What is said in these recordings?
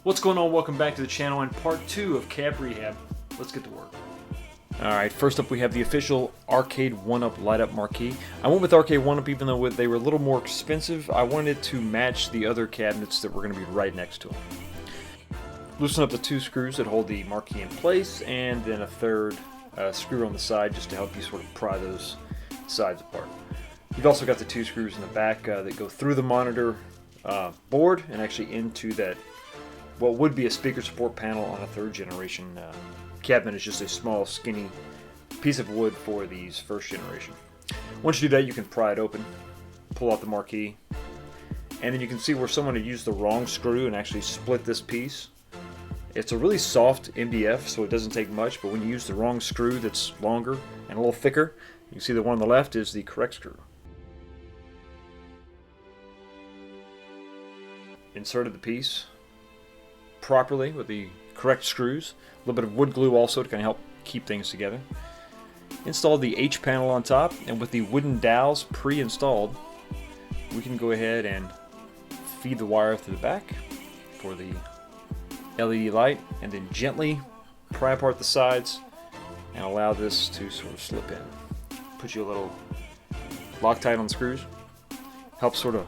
What's going on? Welcome back to the channel and part 2 of Cab Rehab. Let's get to work. Alright, first up we have the official Arcade1up light up marquee. I went with Arcade1up even though they were a little more expensive. I wanted to match the other cabinets that were going to be right next to them. Loosen up the 2 screws that hold the marquee in place, and then a third screw on the side just to help you sort of pry those sides apart. You've also got the 2 screws in the back that go through the monitor board and actually into that what would be a speaker support panel on a 3rd generation cabinet. Is just a small skinny piece of wood for these 1st generation. Once you do that, you can pry it open, pull out the marquee, and then you can see where someone had used the wrong screw and actually split this piece. It's a really soft MDF, so it doesn't take much, but when you use the wrong screw that's longer and a little thicker, you can see the one on the left is the correct screw. Inserted the piece properly with the correct screws. A little bit of wood glue also to kind of help keep things together. Installed the H panel on top, and with the wooden dowels pre-installed, we can go ahead and feed the wire through the back for the LED light, and then gently pry apart the sides and allow this to sort of slip in. Put you a little Loctite on the screws. Helps sort of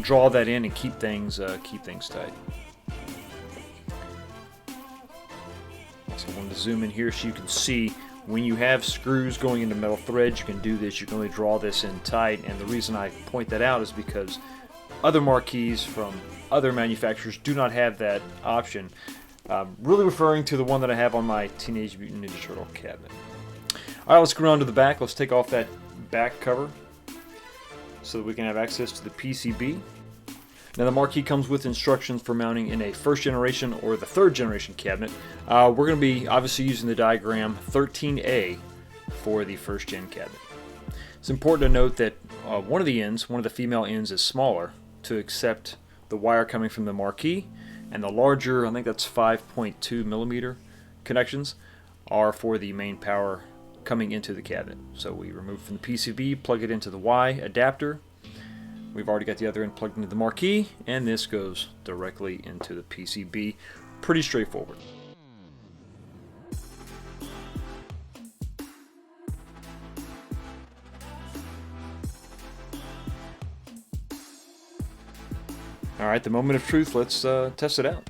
draw that in and keep things tight. Also wanted to zoom in here so you can see when you have screws going into metal threads, you can do this. You can only draw this in tight, and the reason I point that out is because other marquees from other manufacturers do not have that option. Really referring to the one that I have on my Teenage Mutant Ninja Turtle cabinet. Alright, let's go around to the back. Let's take off that back cover so that we can have access to the PCB. Now the marquee comes with instructions for mounting in a 1st generation or the 3rd generation cabinet. We're going to be obviously using the diagram 13A for the 1st gen cabinet. It's important to note that one of the female ends is smaller to accept the wire coming from the marquee, and the larger, I think that's 5.2 millimeter connections, are for the main power coming into the cabinet. So we remove from the PCB, plug it into the Y adapter. We've already got the other end plugged into the marquee, and this goes directly into the PCB. Pretty straightforward. Alright, the moment of truth, let's test it out.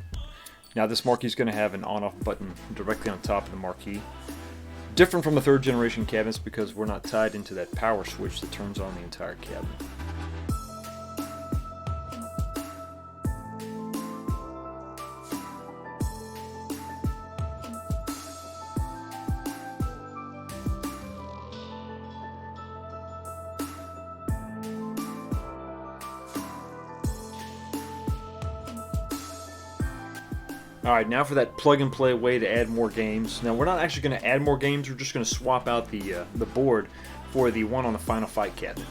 Now this marquee is going to have an on-off button directly on top of the marquee. Different from the 3rd generation cabinets because we're not tied into that power switch that turns on the entire cabinet. Alright, now for that plug and play way to add more games. Now we're not actually going to add more games, we're just going to swap out the board for the one on the Final Fight cabinet.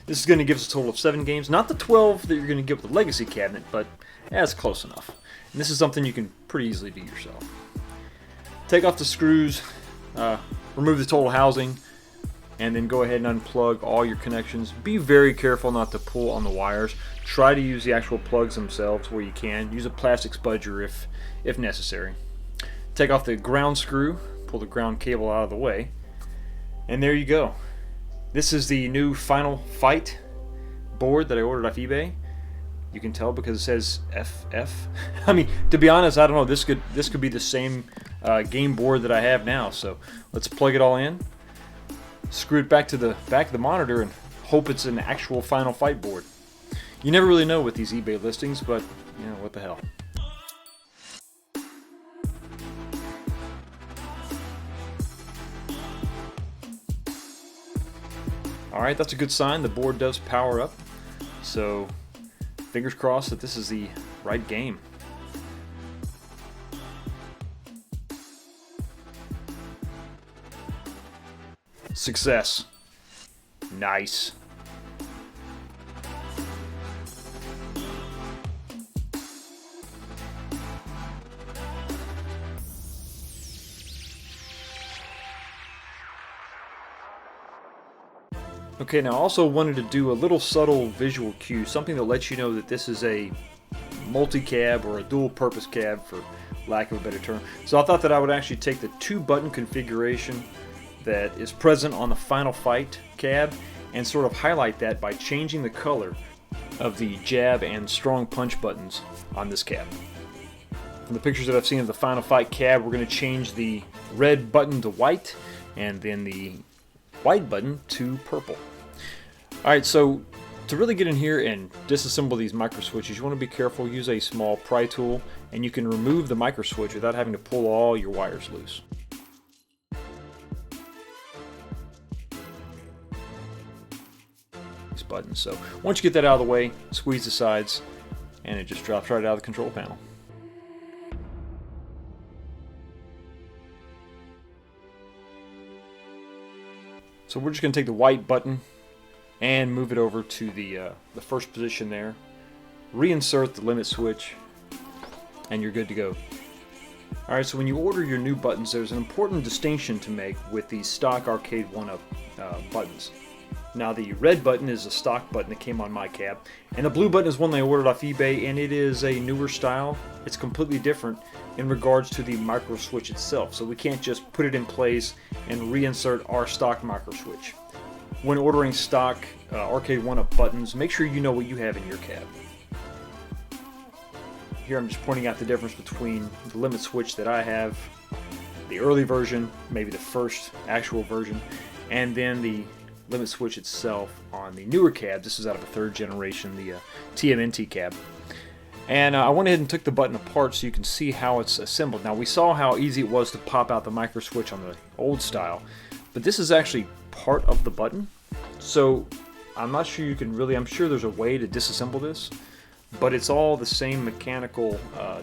This is going to give us a total of 7 games, not the 12 that you're going to get with the Legacy cabinet, but that's close enough. And this is something you can pretty easily do yourself. Take off the screws, remove the total housing, and then go ahead and unplug all your connections. Be very careful not to pull on the wires. Try to use the actual plugs themselves where you can. Use a plastic spudger if necessary. Take off the ground screw, pull the ground cable out of the way, and there you go. This is the new Final Fight board that I ordered off eBay. You can tell because it says FF. I mean, to be honest, I don't know. This could be the same game board that I have now. So let's plug it all in. Screw it back to the back of the monitor and hope it's an actual Final Fight board. You never really know with these eBay listings, but you know, what the hell. Alright, that's a good sign. The board does power up. So fingers crossed that this is the right game. Success. Nice. Okay, now I also wanted to do a little subtle visual cue, something that lets you know that this is a multi-cab or a dual-purpose cab, for lack of a better term. So I thought that I would actually take the 2-button configuration that is present on the Final Fight cab and sort of highlight that by changing the color of the jab and strong punch buttons on this cab. From the pictures that I've seen of the Final Fight cab, we're going to change the red button to white and then the white button to purple. Alright, so to really get in here and disassemble these micro switches, you want to be careful. Use a small pry tool, and you can remove the micro switch without having to pull all your wires loose. These buttons. So once you get that out of the way, squeeze the sides, and it just drops right out of the control panel. So we're just going to take the white button and move it over to the first position there. Reinsert the limit switch, and you're good to go. Alright, so when you order your new buttons, there's an important distinction to make with the stock Arcade1up buttons. Now, the red button is a stock button that came on my cab, and the blue button is one they ordered off eBay, and it is a newer style. It's completely different in regards to the micro switch itself, so we can't just put it in place and reinsert our stock micro switch. When ordering stock Arcade1up buttons, make sure you know what you have in your cab. Here I'm just pointing out the difference between the limit switch that I have, the early version, maybe the first actual version, and then the limit switch itself on the newer cab. This is out of a 3rd generation, the TMNT cab. And I went ahead and took the button apart so you can see how it's assembled. Now, we saw how easy it was to pop out the micro switch on the old style, but this is actually part of the button. So I'm not sure you can really, I'm sure there's a way to disassemble this, but it's all the same mechanical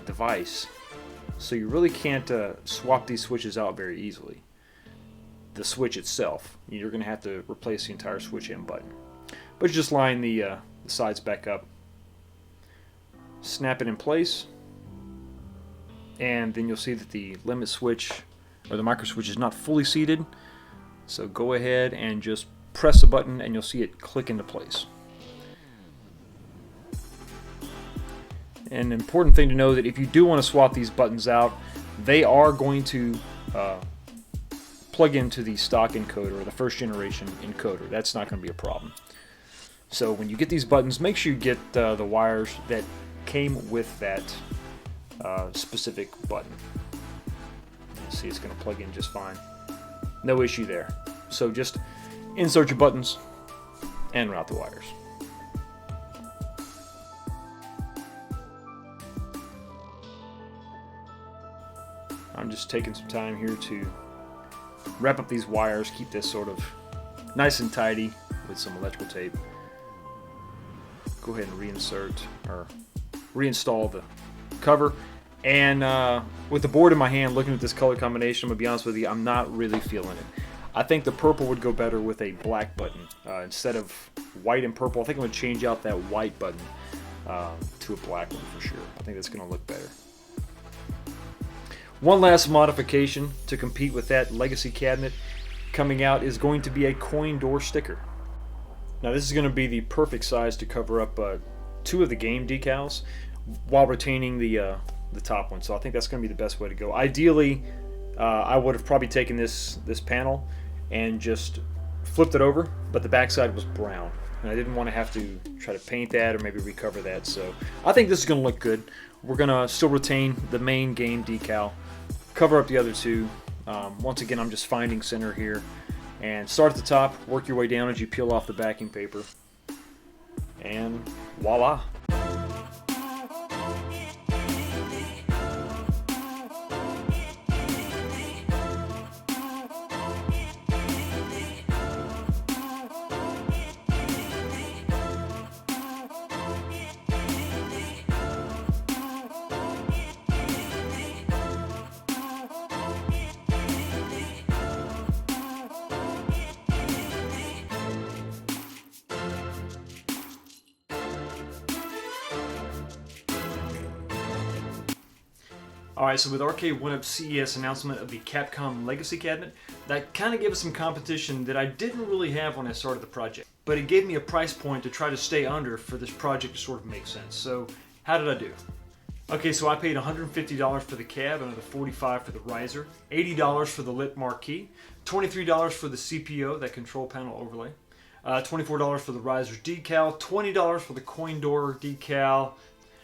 device. So you really can't swap these switches out very easily. The switch itself, you're going to have to replace the entire switch and button. But you just line the sides back up, snap it in place, and then you'll see that the limit switch or the micro switch is not fully seated. So go ahead and just press the button and you'll see it click into place. An important thing to know that if you do want to swap these buttons out, they are going to plug into the stock encoder or the 1st generation encoder. That's not going to be a problem. So when you get these buttons, make sure you get the wires that came with that specific button. You see, it's going to plug in just fine. No issue there. So just insert your buttons and route the wires. I'm just taking some time here to wrap up these wires, keep this sort of nice and tidy with some electrical tape. Go ahead and reinsert or reinstall the cover. And with the board in my hand, looking at this color combination, I'm going to be honest with you, I'm not really feeling it. I think the purple would go better with a black button. Instead of white and purple, I think I'm going to change out that white button to a black one for sure. I think that's going to look better. One last modification to compete with that Legacy cabinet coming out is going to be a coin door sticker. Now, this is going to be the perfect size to cover up 2 of the game decals while retaining the top one. So I think that's going to be the best way to go. Ideally, I would have probably taken this panel and just flipped it over, but the backside was brown, and I didn't want to have to try to paint that or maybe recover that. So I think this is going to look good. We're going to still retain the main game decal, cover up the other 2. Once again, I'm just finding center here, and start at the top, work your way down as you peel off the backing paper, and voila. Alright, so with Arcade1up CES announcement of the Capcom Legacy Cabinet, that kind of gave us some competition that I didn't really have when I started the project. But it gave me a price point to try to stay under for this project to sort of make sense. So, how did I do? Okay, so I paid $150 for the cab, another $45 for the riser, $80 for the lit marquee, $23 for the CPO, that control panel overlay, $24 for the riser decal, $20 for the coin door decal.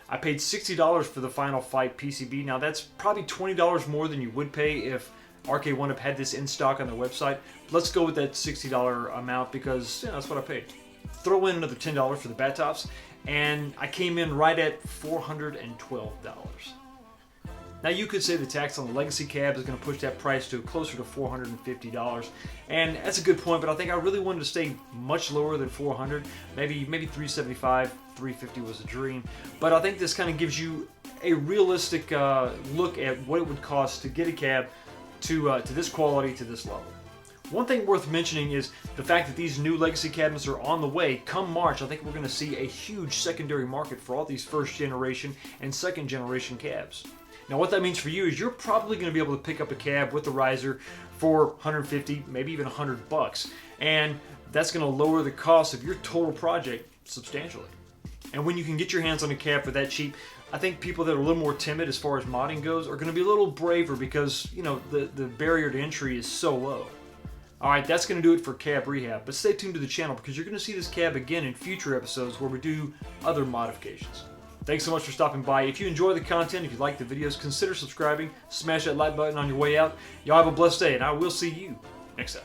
I paid $60 for the Final Fight PCB. Now that's probably $20 more than you would pay if Arcade1up had this in stock on their website. Let's go with that $60 amount because that's what I paid. Throw in another $10 for the bat tops, and I came in right at $412. Now you could say the tax on the Legacy cab is going to push that price to closer to $450, and that's a good point, but I think I really wanted to stay much lower than $400, maybe $375, $350 was a dream, but I think this kind of gives you a realistic look at what it would cost to get a cab to this quality, to this level. One thing worth mentioning is the fact that these new Legacy cabinets are on the way. Come March, I think we're going to see a huge secondary market for all these first generation and second generation cabs. Now what that means for you is you're probably going to be able to pick up a cab with the riser for 150, maybe even $100, and that's going to lower the cost of your total project substantially. And when you can get your hands on a cab for that cheap, I think people that are a little more timid as far as modding goes are going to be a little braver because, you know, the barrier to entry is so low. Alright, that's going to do it for Cab Rehab, but stay tuned to the channel because you're going to see this cab again in future episodes where we do other modifications. Thanks so much for stopping by. If you enjoy the content, if you like the videos, consider subscribing, smash that like button on your way out. Y'all have a blessed day, and I will see you next time.